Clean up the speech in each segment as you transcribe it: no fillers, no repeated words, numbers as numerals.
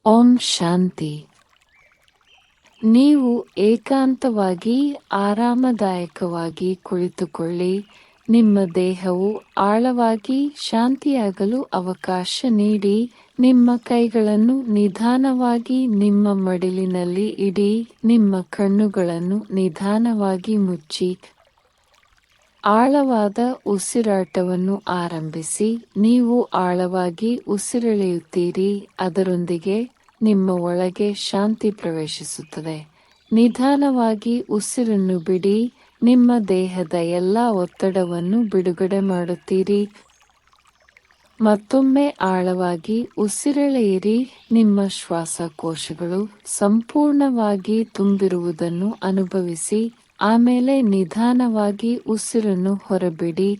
ಓಂ ಶಾಂತಿ. ನೀವು ಏಕಾಂತವಾಗಿ ಆರಾಮದಾಯಕವಾಗಿ ಕುಳಿತುಕೊಳ್ಳಿ. ನಿಮ್ಮ ದೇಹವು ಆಳವಾಗಿ ಶಾಂತಿಯಾಗಲು ಅವಕಾಶ ನೀಡಿ. ನಿಮ್ಮ ಕೈಗಳನ್ನು ನಿಧಾನವಾಗಿ ನಿಮ್ಮ ಮಡಿಲಿನಲ್ಲಿ ಇಡಿ. ನಿಮ್ಮ ಕಣ್ಣುಗಳನ್ನು ನಿಧಾನವಾಗಿ ಮುಚ್ಚಿ ಆಳವಾದ ಉಸಿರಾಟವನ್ನು ಆರಂಭಿಸಿ. ನೀವು ಆಳವಾಗಿ ಉಸಿರೆಳೆಯುತ್ತೀರಿ, ಅದರೊಂದಿಗೆ ನಿಮ್ಮ ಒಳಗೆ ಶಾಂತಿ ಪ್ರವೇಶಿಸುತ್ತದೆ. ನಿಧಾನವಾಗಿ ಉಸಿರನ್ನು ಬಿಡಿ. ನಿಮ್ಮ ದೇಹದ ಎಲ್ಲ ಒತ್ತಡವನ್ನು ಬಿಡುಗಡೆ ಮಾಡುತ್ತೀರಿ. ಮತ್ತೊಮ್ಮೆ ಆಳವಾಗಿ ಉಸಿರೆಳೆಯಿರಿ. ನಿಮ್ಮ ಶ್ವಾಸಕೋಶಗಳು ಸಂಪೂರ್ಣವಾಗಿ ತುಂಬಿರುವುದನ್ನು ಅನುಭವಿಸಿ. ಆಮೇಲೆ ನಿಧಾನವಾಗಿ ಉಸಿರನ್ನು ಹೊರಬಿಡಿ.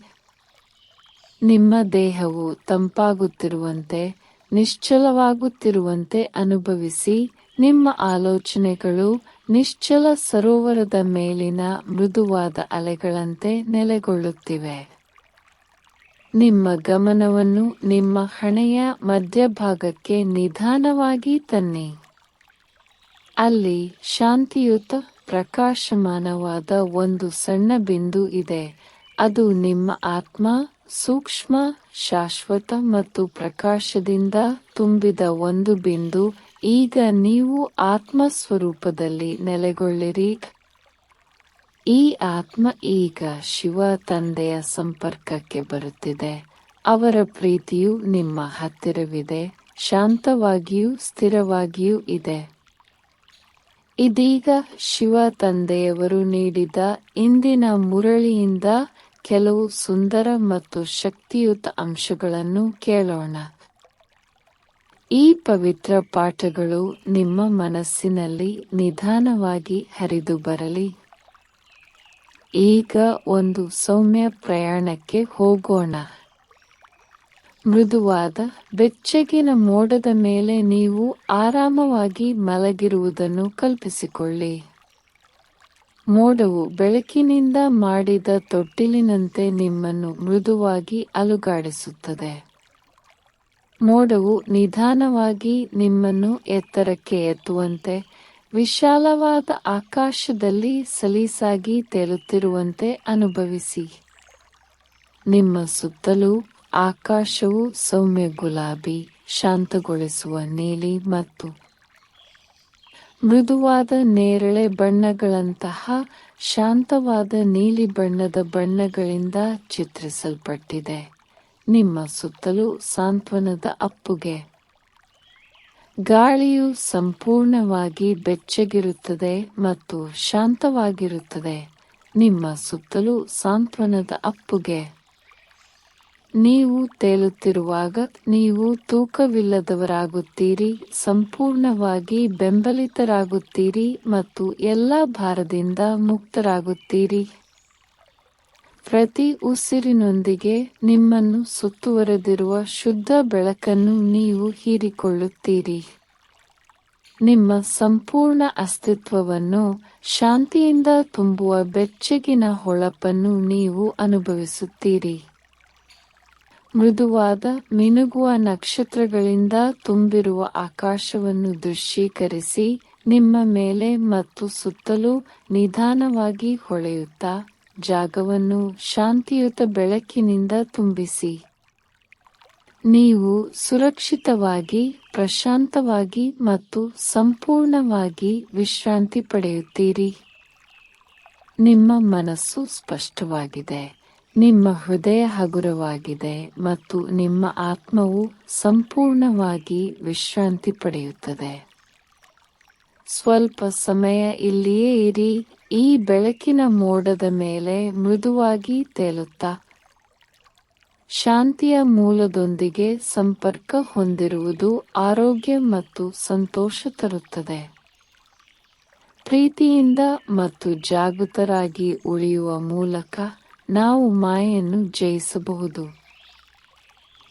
ನಿಮ್ಮ ದೇಹವು ತಂಪಾಗುತ್ತಿರುವಂತೆ, ನಿಶ್ಚಲವಾಗುತ್ತಿರುವಂತೆ ಅನುಭವಿಸಿ. ನಿಮ್ಮ ಆಲೋಚನೆಗಳು ನಿಶ್ಚಲ ಸರೋವರದ ಮೇಲಿನ ಮೃದುವಾದ ಅಲೆಗಳಂತೆ ನೆಲೆಗೊಳ್ಳುತ್ತಿವೆ. ನಿಮ್ಮ ಗಮನವನ್ನು ನಿಮ್ಮ ಹಣೆಯ ಮಧ್ಯಭಾಗಕ್ಕೆ ನಿಧಾನವಾಗಿ ತನ್ನಿ. ಅಲ್ಲಿ ಶಾಂತಿಯುತ ಪ್ರಕಾಶಮಾನವಾದ ಒಂದು ಸಣ್ಣ ಬಿಂದು ಇದೆ. ಅದು ನಿಮ್ಮ ಆತ್ಮ, ಸೂಕ್ಷ್ಮ, ಶಾಶ್ವತ ಮತ್ತು ಪ್ರಕಾಶದಿಂದ ತುಂಬಿದ ಒಂದು ಬಿಂದು. ಈಗ ನೀವು ಆತ್ಮ ಸ್ವರೂಪದಲ್ಲಿ ನೆಲೆಗೊಳ್ಳಿರಿ. ಈ ಆತ್ಮ ಈಗ ಶಿವ ತಂದೆಯ ಸಂಪರ್ಕಕ್ಕೆ ಬರುತ್ತಿದೆ. ಅವರ ಪ್ರೀತಿಯು ನಿಮ್ಮ ಹತ್ತಿರವಿದೆ, ಶಾಂತವಾಗಿಯೂ ಸ್ಥಿರವಾಗಿಯೂ ಇದೆ. ಇದೀಗ ಶಿವ ತಂದೆಯವರು ನೀಡಿದ ಇಂದಿನ ಮುರಳಿಯಿಂದ ಕೆಲವು ಸುಂದರ ಮತ್ತು ಶಕ್ತಿಯುತ ಅಂಶಗಳನ್ನು ಕೇಳೋಣ. ಈ ಪವಿತ್ರ ಪಾಠಗಳು ನಿಮ್ಮ ಮನಸ್ಸಿನಲ್ಲಿ ನಿಧಾನವಾಗಿ ಹರಿದು ಬರಲಿ. ಈಗ ಒಂದು ಸೌಮ್ಯ ಪ್ರಯಾಣಕ್ಕೆ ಹೋಗೋಣ. ಮೃದುವಾದ ಬೆಚ್ಚಗಿನ ಮೋಡದ ಮೇಲೆ ನೀವು ಆರಾಮವಾಗಿ ಮಲಗಿರುವುದನ್ನು ಕಲ್ಪಿಸಿಕೊಳ್ಳಿ. ಮೋಡವು ಬೆಳಕಿನಿಂದ ಮಾಡಿದ ತೊಟ್ಟಿಲಿನಂತೆ ನಿಮ್ಮನ್ನು ಮೃದುವಾಗಿ ಅಲುಗಾಡಿಸುತ್ತದೆ. ಮೋಡವು ನಿಧಾನವಾಗಿ ನಿಮ್ಮನ್ನು ಎತ್ತರಕ್ಕೆ ಎತ್ತುವಂತೆ, ವಿಶಾಲವಾದ ಆಕಾಶದಲ್ಲಿ ಸಲೀಸಾಗಿ ತೇಲುತ್ತಿರುವಂತೆ ಅನುಭವಿಸಿ. ನಿಮ್ಮ ಸುತ್ತಲೂ ಆಕಾಶವು ಸೌಮ್ಯ ಗುಲಾಬಿ, ಶಾಂತಗೊಳಿಸುವ ನೀಲಿ ಮತ್ತು ಮೃದುವಾದ ನೇರಳೆ ಬಣ್ಣಗಳಂತಹ ಶಾಂತವಾದ ನೀಲಿ ಬಣ್ಣದ ಬಣ್ಣಗಳಿಂದ ಚಿತ್ರಿಸಲ್ಪಟ್ಟಿದೆ. ನಿಮ್ಮ ಸುತ್ತಲೂ ಸಾಂತ್ವನದ ಅಪ್ಪುಗೆ. ಗಾಳಿಯು ಸಂಪೂರ್ಣವಾಗಿ ಬೆಚ್ಚಗಿರುತ್ತದೆ ಮತ್ತು ಶಾಂತವಾಗಿರುತ್ತದೆ. ನಿಮ್ಮ ಸುತ್ತಲೂ ಸಾಂತ್ವನದ ಅಪ್ಪುಗೆ. ನೀವು ತೇಲುತ್ತಿರುವಾಗ ನೀವು ತೂಕವಿಲ್ಲದವರಾಗುತ್ತೀರಿ, ಸಂಪೂರ್ಣವಾಗಿ ಬೆಂಬಲಿತರಾಗುತ್ತೀರಿ ಮತ್ತು ಎಲ್ಲ ಭಾರದಿಂದ ಮುಕ್ತರಾಗುತ್ತೀರಿ. ಪ್ರತಿ ಉಸಿರಿನೊಂದಿಗೆ ನಿಮ್ಮನ್ನು ಸುತ್ತುವರೆದಿರುವ ಶುದ್ಧ ಬೆಳಕನ್ನು ನೀವು ಹೀರಿಕೊಳ್ಳುತ್ತೀರಿ. ನಿಮ್ಮ ಸಂಪೂರ್ಣ ಅಸ್ತಿತ್ವವನ್ನು, ಶಾಂತಿಯಿಂದ ತುಂಬುವ ಬೆಚ್ಚಗಿನ ಹೊಳಪನ್ನು ನೀವು ಅನುಭವಿಸುತ್ತೀರಿ. ಮೃದುವಾದ ಮಿನುಗುವ ನಕ್ಷತ್ರಗಳಿಂದ ತುಂಬಿರುವ ಆಕಾಶವನ್ನು ದೃಶ್ಯೀಕರಿಸಿ. ನಿಮ್ಮ ಮೇಲೆ ಮತ್ತು ಸುತ್ತಲೂ ನಿಧಾನವಾಗಿ ಹೊಳೆಯುತ್ತಾ ಜಾಗವನ್ನು ಶಾಂತಿಯುತ ಬೆಳಕಿನಿಂದ ತುಂಬಿಸಿ. ನೀವು ಸುರಕ್ಷಿತವಾಗಿ, ಪ್ರಶಾಂತವಾಗಿ ಮತ್ತು ಸಂಪೂರ್ಣವಾಗಿ ವಿಶ್ರಾಂತಿ ಪಡೆಯುತ್ತೀರಿ. ನಿಮ್ಮ ಮನಸ್ಸು ಸ್ಪಷ್ಟವಾಗಿದೆ, ನಿಮ್ಮ ಹೃದಯ ಹಗುರವಾಗಿದೆ ಮತ್ತು ನಿಮ್ಮ ಆತ್ಮವು ಸಂಪೂರ್ಣವಾಗಿ ವಿಶ್ರಾಂತಿ ಪಡೆಯುತ್ತದೆ. ಸ್ವಲ್ಪ ಸಮಯ ಇಲ್ಲಿಯೇ ಇರಿ. ಈ ಬೆಳಕಿನ ಮೋಡದ ಮೇಲೆ ಮೃದುವಾಗಿ ತೇಲುತ್ತಾ ಶಾಂತಿಯ ಮೂಲದೊಂದಿಗೆ ಸಂಪರ್ಕ ಹೊಂದಿರುವುದು ಆರೋಗ್ಯ ಮತ್ತು ಸಂತೋಷ ತರುತ್ತದೆ. ಪ್ರೀತಿಯಿಂದ ಮತ್ತು ಜಾಗೃತರಾಗಿ ಉಳಿಯುವ ಮೂಲಕ ನಾವು ಮಾಯೆಯನ್ನು ಜಯಿಸಬಹುದು.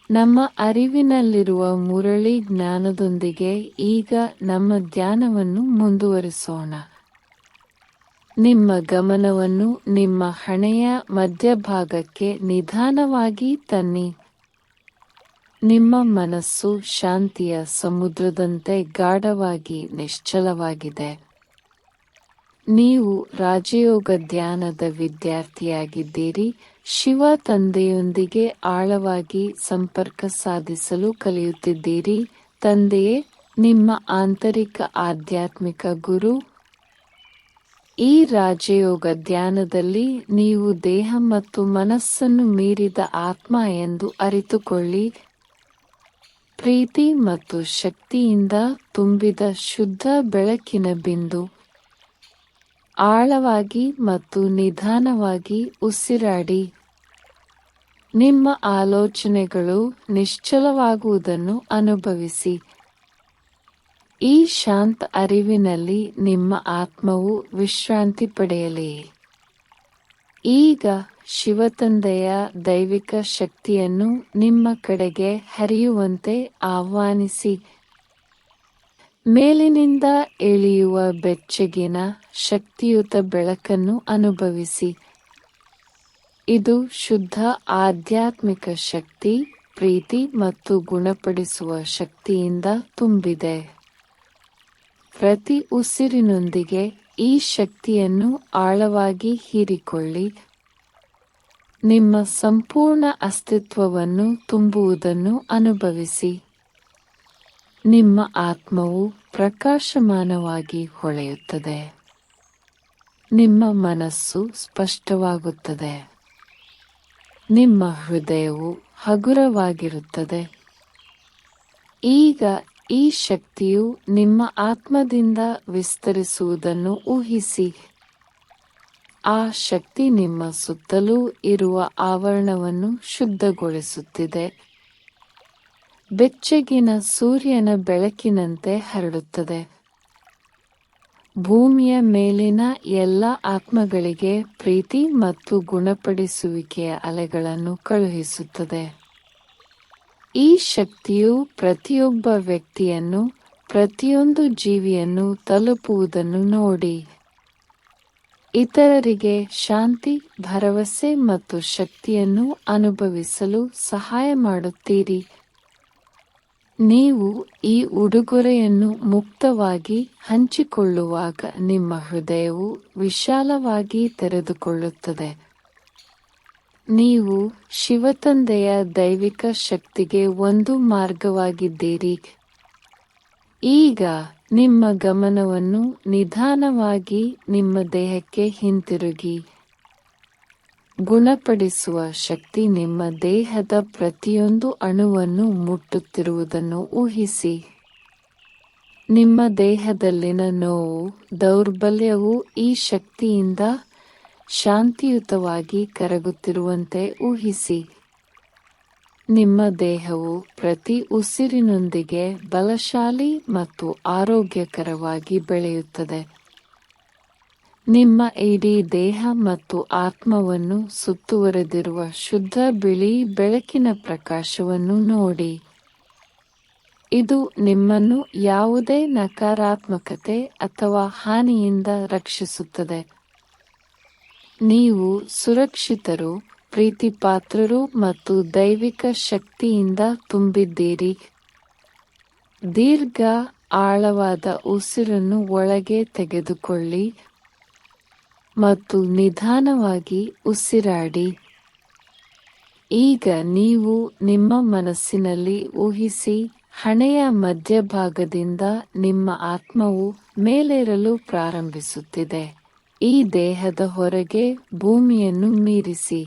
ನಮ್ಮ ಅರಿವಿನಲ್ಲಿರುವ ಮುರಳಿ ಜ್ಞಾನದೊಂದಿಗೆ ಈಗ ನಮ್ಮ ಧ್ಯಾನವನ್ನು ಮುಂದುವರಿಸೋಣ. ನಿಮ್ಮ ಗಮನವನ್ನು ನಿಮ್ಮ ಹಣೆಯ ಮಧ್ಯಭಾಗಕ್ಕೆ ನಿಧಾನವಾಗಿ ತನ್ನಿ. ನಿಮ್ಮ ಮನಸ್ಸು ಶಾಂತಿಯ ಸಮುದ್ರದಂತೆ ಗಾಢವಾಗಿ ನಿಶ್ಚಲವಾಗಿದೆ. ನೀವು ರಾಜಯೋಗ ಧ್ಯಾನದ ವಿದ್ಯಾರ್ಥಿಯಾಗಿದ್ದೀರಿ. ಶಿವ ತಂದೆಯೊಂದಿಗೆ ಆಳವಾಗಿ ಸಂಪರ್ಕ ಸಾಧಿಸಲು ಕಲಿಯುತ್ತಿದ್ದೀರಿ. ತಂದೆಯೇ ನಿಮ್ಮ ಆಂತರಿಕ ಆಧ್ಯಾತ್ಮಿಕ ಗುರು. ಈ ರಾಜಯೋಗ ಧ್ಯಾನದಲ್ಲಿ ನೀವು ದೇಹ ಮತ್ತು ಮನಸ್ಸನ್ನು ಮೀರಿದ ಆತ್ಮ ಎಂದು ಅರಿತುಕೊಳ್ಳಿ. ಪ್ರೀತಿ ಮತ್ತು ಶಕ್ತಿಯಿಂದ ತುಂಬಿದ ಶುದ್ಧ ಬೆಳಕಿನ ಬಿಂದು. ಆಳವಾಗಿ ಮತ್ತು ನಿಧಾನವಾಗಿ ಉಸಿರಾಡಿ. ನಿಮ್ಮ ಆಲೋಚನೆಗಳು ನಿಶ್ಚಲವಾಗುವುದನ್ನು ಅನುಭವಿಸಿ. ಈ ಶಾಂತ ಅರಿವಿನಲ್ಲಿ ನಿಮ್ಮ ಆತ್ಮವು ವಿಶ್ರಾಂತಿ ಪಡೆಯಲಿ. ಈಗ ಶಿವತಂದೆಯ ದೈವಿಕ ಶಕ್ತಿಯನ್ನು ನಿಮ್ಮ ಕಡೆಗೆ ಹರಿಯುವಂತೆ ಆಹ್ವಾನಿಸಿ. ಮೇಲಿನಿಂದ ಇಳಿಯುವ ಬೆಚ್ಚಗಿನ ಶಕ್ತಿಯುತ ಬೆಳಕನ್ನು ಅನುಭವಿಸಿ. ಇದು ಶುದ್ಧ ಆಧ್ಯಾತ್ಮಿಕ ಶಕ್ತಿ, ಪ್ರೀತಿ ಮತ್ತು ಗುಣಪಡಿಸುವ ಶಕ್ತಿಯಿಂದ ತುಂಬಿದೆ. ಪ್ರತಿ ಉಸಿರಿನೊಂದಿಗೆ ಈ ಶಕ್ತಿಯನ್ನು ಆಳವಾಗಿ ಹೀರಿಕೊಳ್ಳಿ. ನಿಮ್ಮ ಸಂಪೂರ್ಣ ಅಸ್ತಿತ್ವವನ್ನು ತುಂಬುವುದನ್ನು ಅನುಭವಿಸಿ. ನಿಮ್ಮ ಆತ್ಮವು ಪ್ರಕಾಶಮಾನವಾಗಿ ಹೊಳೆಯುತ್ತದೆ. ನಿಮ್ಮ ಮನಸ್ಸು ಸ್ಪಷ್ಟವಾಗುತ್ತದೆ. ನಿಮ್ಮ ಹೃದಯವು ಹಗುರವಾಗಿರುತ್ತದೆ. ಈಗ ಈ ಶಕ್ತಿಯು ನಿಮ್ಮ ಆತ್ಮದಿಂದ ವಿಸ್ತರಿಸುವುದನ್ನು ಊಹಿಸಿ. ಆ ಶಕ್ತಿ ನಿಮ್ಮ ಸುತ್ತಲೂ ಇರುವ ಆವರಣವನ್ನು ಶುದ್ಧಗೊಳಿಸುತ್ತಿದೆ. ಬೆಚ್ಚಗಿನ ಸೂರ್ಯನ ಬೆಳಕಿನಂತೆ ಹರಡುತ್ತದೆ. ಭೂಮಿಯ ಮೇಲಿನ ಎಲ್ಲ ಆತ್ಮಗಳಿಗೆ ಪ್ರೀತಿ ಮತ್ತು ಗುಣಪಡಿಸುವಿಕೆಯ ಅಲೆಗಳನ್ನು ಕಳುಹಿಸುತ್ತದೆ. ಈ ಶಕ್ತಿಯು ಪ್ರತಿಯೊಬ್ಬ ವ್ಯಕ್ತಿಯನ್ನು, ಪ್ರತಿಯೊಂದು ಜೀವಿಯನ್ನು ತಲುಪುವುದನ್ನು ನೋಡಿ. ಇತರರಿಗೆ ಶಾಂತಿ, ಭರವಸೆ ಮತ್ತು ಶಕ್ತಿಯನ್ನು ಅನುಭವಿಸಲು ಸಹಾಯ ಮಾಡುತ್ತೀರಿ. ನೀವು ಈ ಉಡುಗೊರೆಯನ್ನು ಮುಕ್ತವಾಗಿ ಹಂಚಿಕೊಳ್ಳುವಾಗ ನಿಮ್ಮ ಹೃದಯವು ವಿಶಾಲವಾಗಿ ತೆರೆದುಕೊಳ್ಳುತ್ತದೆ. ನೀವು ಶಿವತಂದೆಯ ದೈವಿಕ ಶಕ್ತಿಗೆ ಒಂದು ಮಾರ್ಗವಾಗಿದ್ದೀರಿ. ಈಗ ನಿಮ್ಮ ಗಮನವನ್ನು ನಿಧಾನವಾಗಿ ನಿಮ್ಮ ದೇಹಕ್ಕೆ ಹಿಂತಿರುಗಿ. ಗುಣಪಡಿಸುವ ಶಕ್ತಿ ನಿಮ್ಮ ದೇಹದ ಪ್ರತಿಯೊಂದು ಅಣುವನ್ನು ಮುಟ್ಟುತ್ತಿರುವುದನ್ನು ಊಹಿಸಿ. ನಿಮ್ಮ ದೇಹದಲ್ಲಿನ ನೋವು, ದೌರ್ಬಲ್ಯವು ಈ ಶಕ್ತಿಯಿಂದ ಶಾಂತಿಯುತವಾಗಿ ಕರಗುತ್ತಿರುವಂತೆ ಊಹಿಸಿ. ನಿಮ್ಮ ದೇಹವು ಪ್ರತಿ ಉಸಿರಿನೊಂದಿಗೆ ಬಲಶಾಲಿ ಮತ್ತು ಆರೋಗ್ಯಕರವಾಗಿ ಬೆಳೆಯುತ್ತದೆ. ನಿಮ್ಮ ಇಡೀ ದೇಹ ಮತ್ತು ಆತ್ಮವನ್ನು ಸುತ್ತುವರೆದಿರುವ ಶುದ್ಧ ಬಿಳಿ ಬೆಳಕಿನ ಪ್ರಕಾಶವನ್ನು ನೋಡಿ. ಇದು ನಿಮ್ಮನ್ನು ಯಾವುದೇ ನಕಾರಾತ್ಮಕತೆ ಅಥವಾ ಹಾನಿಯಿಂದ ರಕ್ಷಿಸುತ್ತದೆ. ನೀವು ಸುರಕ್ಷಿತರು, ಪ್ರೀತಿಪಾತ್ರರು ಮತ್ತು ದೈವಿಕ ಶಕ್ತಿಯಿಂದ ತುಂಬಿದ್ದೀರಿ. ದೀರ್ಘ, ಆಳವಾದ ಉಸಿರನ್ನು ಒಳಗೆ ತೆಗೆದುಕೊಳ್ಳಿ ಮತ್ತು ನಿಧಾನವಾಗಿ ಉಸಿರಾಡಿ. ಈಗ ನೀವು ನಿಮ್ಮ ಮನಸ್ಸಿನಲ್ಲಿ ಊಹಿಸಿ, ಹಣೆಯ ಮಧ್ಯಭಾಗದಿಂದ ನಿಮ್ಮ ಆತ್ಮವು ಮೇಲೇರಲು ಪ್ರಾರಂಭಿಸುತ್ತಿದೆ. ಈ ದೇಹದ ಹೊರಗೆ ಭೂಮಿಯನ್ನು ಮೀರಿಸಿ.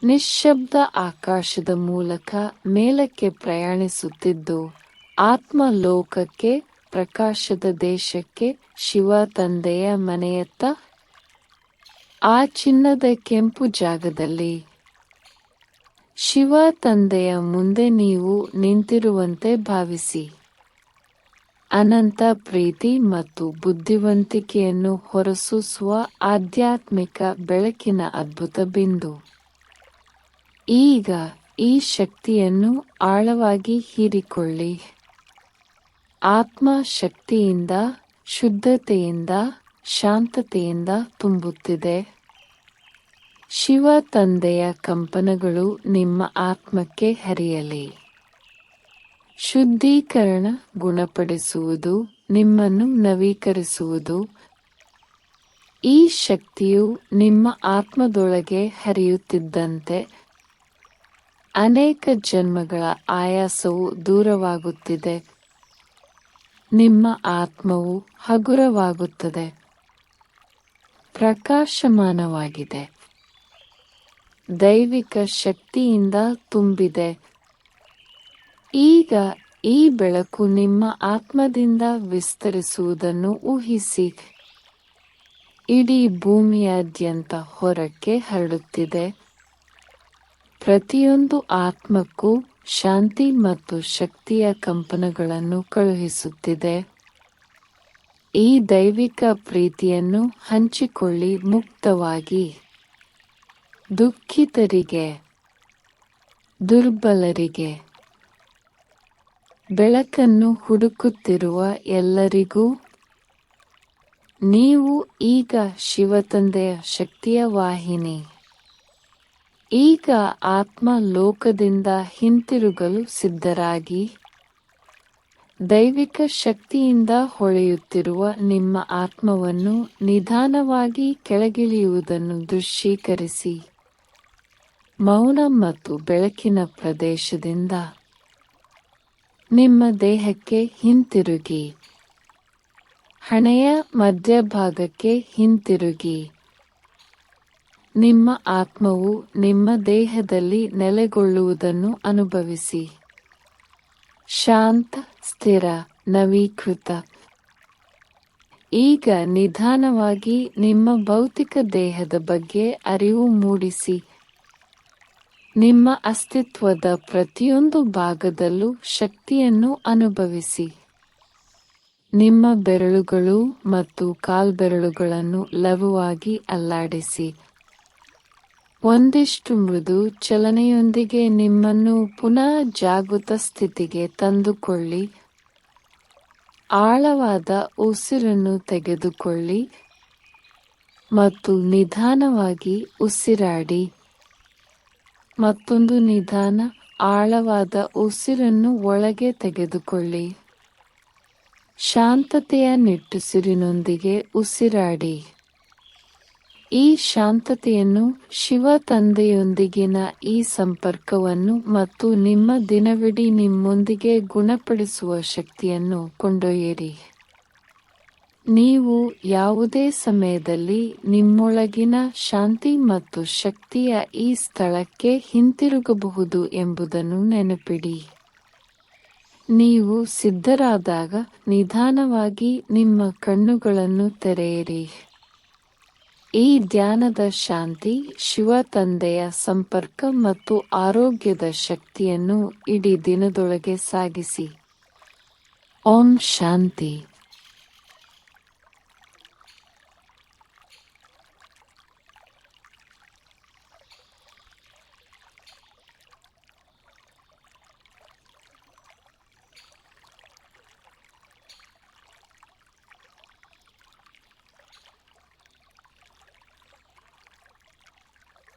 ನಿಶ್ಶಬ್ದ ಆಕಾಶದ ಮೂಲಕ ಮೇಲಕ್ಕೆ ಪ್ರಯಾಣಿಸುತ್ತಿದ್ದು, ಆತ್ಮ ಲೋಕಕ್ಕೆ, ಪ್ರಕಾಶದ ದೇಶಕ್ಕೆ, ಶಿವ ತಂದೆಯ ಮನೆಯತ್ತ. ಆ ಚಿನ್ನದ ಕೆಂಪು ಜಾಗದಲ್ಲಿ ಶಿವ ತಂದೆಯ ಮುಂದೆ ನೀವು ನಿಂತಿರುವಂತೆ ಭಾವಿಸಿ. ಅನಂತ ಪ್ರೀತಿ ಮತ್ತು ಬುದ್ಧಿವಂತಿಕೆಯನ್ನು ಹೊರಸೂಸುವ ಆಧ್ಯಾತ್ಮಿಕ ಬೆಳಕಿನ ಅದ್ಭುತ ಬಿಂದು. ಈಗ ಈ ಶಕ್ತಿಯನ್ನು ಆಳವಾಗಿ ಹೀರಿಕೊಳ್ಳಿ. ಆತ್ಮ ಶಕ್ತಿಯಿಂದ, ಶುದ್ಧತೆಯಿಂದ, ಶಾಂತತೆಯಿಂದ ತುಂಬುತ್ತಿದೆ. ಶಿವ ತಂದೆಯ ಕಂಪನಗಳು ನಿಮ್ಮ ಆತ್ಮಕ್ಕೆ ಹರಿಯಲಿ. ಶುದ್ಧೀಕರಣ, ಗುಣಪಡಿಸುವುದು, ನಿಮ್ಮನ್ನು ನವೀಕರಿಸುವುದು. ಈ ಶಕ್ತಿಯು ನಿಮ್ಮ ಆತ್ಮದೊಳಗೆ ಹರಿಯುತ್ತಿದ್ದಂತೆ ಅನೇಕ ಜನ್ಮಗಳ ಆಯಾಸವು ದೂರವಾಗುತ್ತಿದೆ. ನಿಮ್ಮ ಆತ್ಮವು ಹಗುರವಾಗುತ್ತದೆ, ಪ್ರಕಾಶಮಾನವಾಗಿದೆ, ದೈವಿಕ ಶಕ್ತಿಯಿಂದ ತುಂಬಿದೆ. ಈಗ ಈ ಬೆಳಕು ನಿಮ್ಮ ಆತ್ಮದಿಂದ ವಿಸ್ತರಿಸುವುದನ್ನು ಊಹಿಸಿ. ಇಡೀ ಭೂಮಿಯಾದ್ಯಂತ ಹೊರಕ್ಕೆ ಹರಡುತ್ತಿದೆ. ಪ್ರತಿಯೊಂದು ಆತ್ಮಕ್ಕೂ ಶಾಂತಿ ಮತ್ತು ಶಕ್ತಿಯ ಕಂಪನಗಳನ್ನು ಕಳುಹಿಸುತ್ತಿದೆ. ಈ ದೈವಿಕ ಪ್ರೀತಿಯನ್ನು ಹಂಚಿಕೊಳ್ಳಿ ಮುಕ್ತವಾಗಿ. ದುಃಖಿತರಿಗೆ, ದುರ್ಬಲರಿಗೆ, ಬೆಳಕನ್ನು ಹುಡುಕುತ್ತಿರುವ ಎಲ್ಲರಿಗೂ ನೀವು ಈಗ ಶಿವತಂದೆಯ ಶಕ್ತಿಯ ವಾಹಿನಿ. ಈಗ ಆತ್ಮ ಲೋಕದಿಂದ ಹಿಂತಿರುಗಲು ಸಿದ್ಧರಾಗಿ. ದೈವಿಕ ಶಕ್ತಿಯಿಂದ ಹೊಳೆಯುತ್ತಿರುವ ನಿಮ್ಮ ಆತ್ಮವನ್ನು ನಿಧಾನವಾಗಿ ಕೆಳಗಿಳಿಯುವುದನ್ನು ದೃಶ್ಯೀಕರಿಸಿ. ಮೌನ ಮತ್ತು ಬೆಳಕಿನ ಪ್ರದೇಶದಿಂದ ನಿಮ್ಮ ದೇಹಕ್ಕೆ ಹಿಂತಿರುಗಿ. ಹಣೆಯ ಮಧ್ಯಭಾಗಕ್ಕೆ ಹಿಂತಿರುಗಿ. ನಿಮ್ಮ ಆತ್ಮವು ನಿಮ್ಮ ದೇಹದಲ್ಲಿ ನೆಲೆಗೊಳ್ಳುವುದನ್ನು ಅನುಭವಿಸಿ. ಶಾಂತ, ಸ್ಥಿರ, ನವೀಕೃತ. ಈಗ ನಿಧಾನವಾಗಿ ನಿಮ್ಮ ಭೌತಿಕ ದೇಹದ ಬಗ್ಗೆ ಅರಿವು ಮೂಡಿಸಿ. ನಿಮ್ಮ ಅಸ್ತಿತ್ವದ ಪ್ರತಿಯೊಂದು ಭಾಗದಲ್ಲೂ ಶಕ್ತಿಯನ್ನು ಅನುಭವಿಸಿ. ನಿಮ್ಮ ಬೆರಳುಗಳು ಮತ್ತು ಕಾಲ್ಬೆರಳುಗಳನ್ನು ಲಘುವಾಗಿ ಅಲ್ಲಾಡಿಸಿ. ಒಂದಿಷ್ಟು ಮೃದು ಚಲನೆಯೊಂದಿಗೆ ನಿಮ್ಮನ್ನು ಪುನಃ ಜಾಗೃತ ಸ್ಥಿತಿಗೆ ತಂದುಕೊಳ್ಳಿ. ಆಳವಾದ ಉಸಿರನ್ನು ತೆಗೆದುಕೊಳ್ಳಿ ಮತ್ತು ನಿಧಾನವಾಗಿ ಉಸಿರಾಡಿ. ಮತ್ತೊಂದು ನಿಧಾನ, ಆಳವಾದ ಉಸಿರನ್ನು ಒಳಗೆ ತೆಗೆದುಕೊಳ್ಳಿ. ಶಾಂತತೆಯ ನಿಟ್ಟುಸಿರಿನೊಂದಿಗೆ ಉಸಿರಾಡಿ. ಈ ಶಾಂತತೆಯನ್ನು, ಶಿವ ತಂದೆಯೊಂದಿಗಿನ ಈ ಸಂಪರ್ಕವನ್ನು ಮತ್ತು ನಿಮ್ಮ ದಿನವಿಡೀ ನಿಮ್ಮೊಂದಿಗೆ ಗುಣಪಡಿಸುವ ಶಕ್ತಿಯನ್ನು ಕೊಂಡೊಯ್ಯಿರಿ. ನೀವು ಯಾವುದೇ ಸಮಯದಲ್ಲಿ ನಿಮ್ಮೊಳಗಿನ ಶಾಂತಿ ಮತ್ತು ಶಕ್ತಿಯ ಈ ಸ್ಥಳಕ್ಕೆ ಹಿಂತಿರುಗಬಹುದು ಎಂಬುದನ್ನು ನೆನಪಿಡಿ. ನೀವು ಸಿದ್ಧರಾದಾಗ ನಿಧಾನವಾಗಿ ನಿಮ್ಮ ಕಣ್ಣುಗಳನ್ನು ತೆರೆಯಿರಿ. ಈ ಧ್ಯಾನದ ಶಾಂತಿ, ಶಿವ ತಂದೆಯ ಸಂಪರ್ಕ ಮತ್ತು ಆರೋಗ್ಯದ ಶಕ್ತಿಯನ್ನು ಇಡೀ ದಿನದೊಳಗೆ ಸಾಗಿಸಿ. ಓಂ ಶಾಂತಿ.